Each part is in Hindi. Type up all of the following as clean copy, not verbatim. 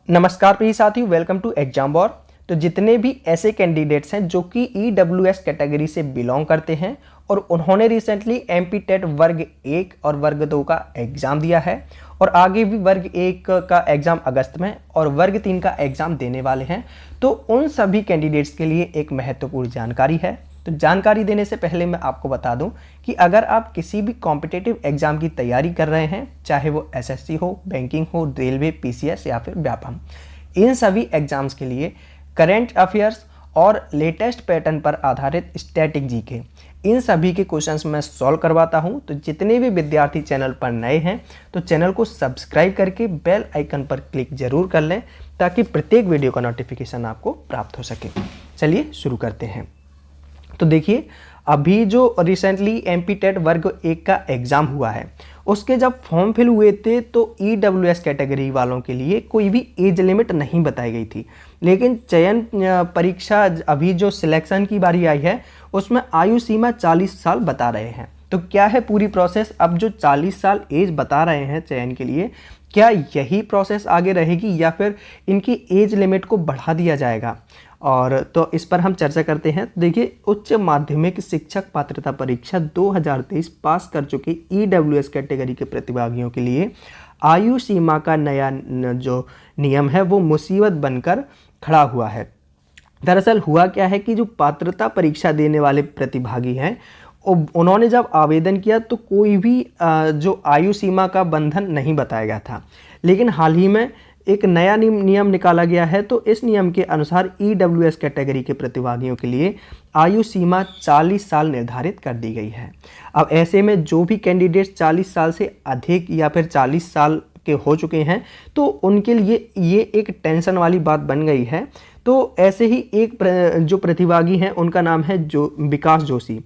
नमस्कार प्रिय साथियों, वेलकम टू एग्जाम वॉर। तो जितने भी ऐसे कैंडिडेट्स हैं जो कि ईडब्ल्यूएस कैटेगरी से बिलोंग करते हैं और उन्होंने रिसेंटली एमपी टेट वर्ग 1 और वर्ग 2 का एग्ज़ाम दिया है और आगे भी वर्ग 1 का एग्ज़ाम अगस्त में और वर्ग 3 का एग्ज़ाम देने वाले हैं, तो उन सभी कैंडिडेट्स के लिए एक महत्वपूर्ण जानकारी है। तो जानकारी देने से पहले मैं आपको बता दूं कि अगर आप किसी भी कॉम्पिटिटिव एग्जाम की तैयारी कर रहे हैं, चाहे वो एसएससी हो, बैंकिंग हो, रेलवे, पीसीएस या फिर व्यापम, इन सभी एग्जाम्स के लिए करंट अफेयर्स और लेटेस्ट पैटर्न पर आधारित स्टैटिक जीके, इन सभी के क्वेश्चंस मैं सॉल्व करवाता हूं। तो जितने भी विद्यार्थी चैनल पर नए हैं तो चैनल को सब्सक्राइब करके बेल आइकन पर क्लिक जरूर कर लें ताकि प्रत्येक वीडियो का नोटिफिकेशन आपको प्राप्त हो सके। चलिए शुरू करते हैं। तो देखिए, अभी जो रिसेंटली एमपी टेट वर्ग 1 का एग्ज़ाम हुआ है, उसके जब फॉर्म फिल हुए थे तो ईडब्ल्यूएस कैटेगरी वालों के लिए कोई भी एज लिमिट नहीं बताई गई थी, लेकिन चयन परीक्षा अभी जो सिलेक्शन की बारी आई है उसमें आयु सीमा 40 साल बता रहे हैं। तो क्या है पूरी प्रोसेस? अब जो 40 साल एज बता रहे हैं चयन के लिए, क्या यही प्रोसेस आगे रहेगी या फिर इनकी एज लिमिट को बढ़ा दिया जाएगा? और तो इस पर हम चर्चा करते हैं। देखिए, उच्च माध्यमिक शिक्षक पात्रता परीक्षा 2023 पास कर चुके ईडब्ल्यूएस कैटेगरी के प्रतिभागियों के लिए आयु सीमा का नया जो नियम है वो मुसीबत बनकर खड़ा हुआ है। दरअसल हुआ क्या है कि जो पात्रता परीक्षा देने वाले प्रतिभागी हैं, उन्होंने जब आवेदन किया तो कोई भी जो आयु सीमा का बंधन नहीं बताया गया था, लेकिन हाल ही में एक नया नियम निकाला गया है। तो इस नियम के अनुसार ईडब्ल्यूएस कैटेगरी के प्रतिभागियों के लिए आयु सीमा 40 साल निर्धारित कर दी गई है। अब ऐसे में जो भी कैंडिडेट 40 साल से अधिक या फिर 40 साल के हो चुके हैं तो उनके लिए ये एक टेंशन वाली बात बन गई है। तो ऐसे ही एक जो प्रतिभागी हैं उनका नाम है विकास जोशी,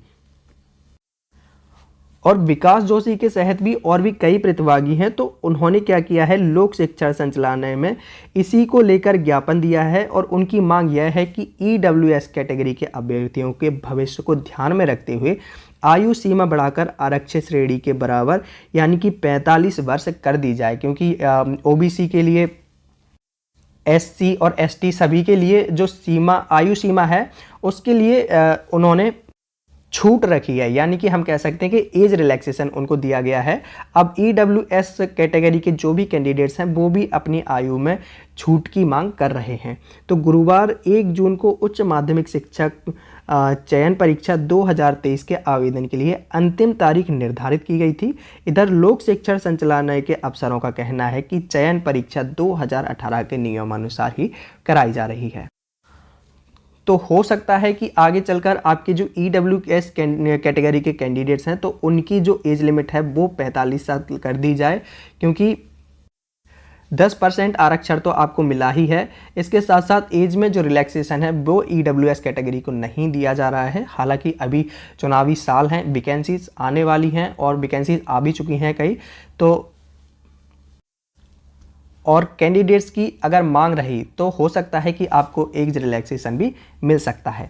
और विकास जोशी के सहित भी और भी कई प्रतिभागी हैं। तो उन्होंने क्या किया है, लोक शिक्षण संचालनालय में इसी को लेकर ज्ञापन दिया है और उनकी मांग यह है कि ईडब्ल्यूएस कैटेगरी के अभ्यर्थियों के भविष्य को ध्यान में रखते हुए आयु सीमा बढ़ाकर आरक्षित श्रेणी के बराबर यानी कि 45 वर्ष कर दी जाए, क्योंकि ओबीसी के लिए, एससी और एसटी सभी के लिए जो आयु सीमा है उसके लिए उन्होंने छूट रखी है, यानी कि हम कह सकते हैं कि एज रिलैक्सेशन उनको दिया गया है। अब ईडब्ल्यूएस कैटेगरी के जो भी कैंडिडेट्स हैं वो भी अपनी आयु में छूट की मांग कर रहे हैं। तो गुरुवार 1 जून को उच्च माध्यमिक शिक्षक चयन परीक्षा 2023 के आवेदन के लिए अंतिम तारीख निर्धारित की गई थी। इधर लोक शिक्षण संचालनालय के अफसरों का कहना है कि चयन परीक्षा 2018 के नियमानुसार ही कराई जा रही है। तो हो सकता है कि आगे चलकर आपके जो ईडब्ल्यूएस कैटेगरी के कैंडिडेट्स हैं तो उनकी जो एज लिमिट है वो 45 साल कर दी जाए, क्योंकि 10% आरक्षण तो आपको मिला ही है। इसके साथ साथ एज में जो रिलैक्सेशन है वो ईडब्ल्यूएस कैटेगरी को नहीं दिया जा रहा है। हालांकि अभी चुनावी साल हैं, वैकेंसीज आने वाली हैं और वैकेंसीज आ भी चुकी हैं कई, तो और कैंडिडेट्स की अगर मांग रही तो हो सकता है कि आपको एज रिलैक्सेशन भी मिल सकता है।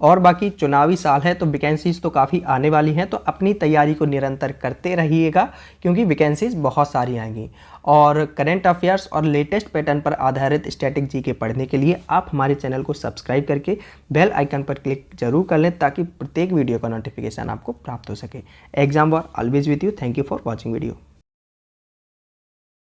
और बाकी चुनावी साल है तो वैकेंसीज तो काफ़ी आने वाली हैं, तो अपनी तैयारी को निरंतर करते रहिएगा क्योंकि वैकेंसीज बहुत सारी आएंगी। और करंट अफेयर्स और लेटेस्ट पैटर्न पर आधारित स्टैटिक जीके पढ़ने के लिए आप हमारे चैनल को सब्सक्राइब करके बेल आइकन पर क्लिक जरूर कर लें ताकि प्रत्येक वीडियो का नोटिफिकेशन आपको प्राप्त हो सके। Exam war always with you. Thank you for watching video.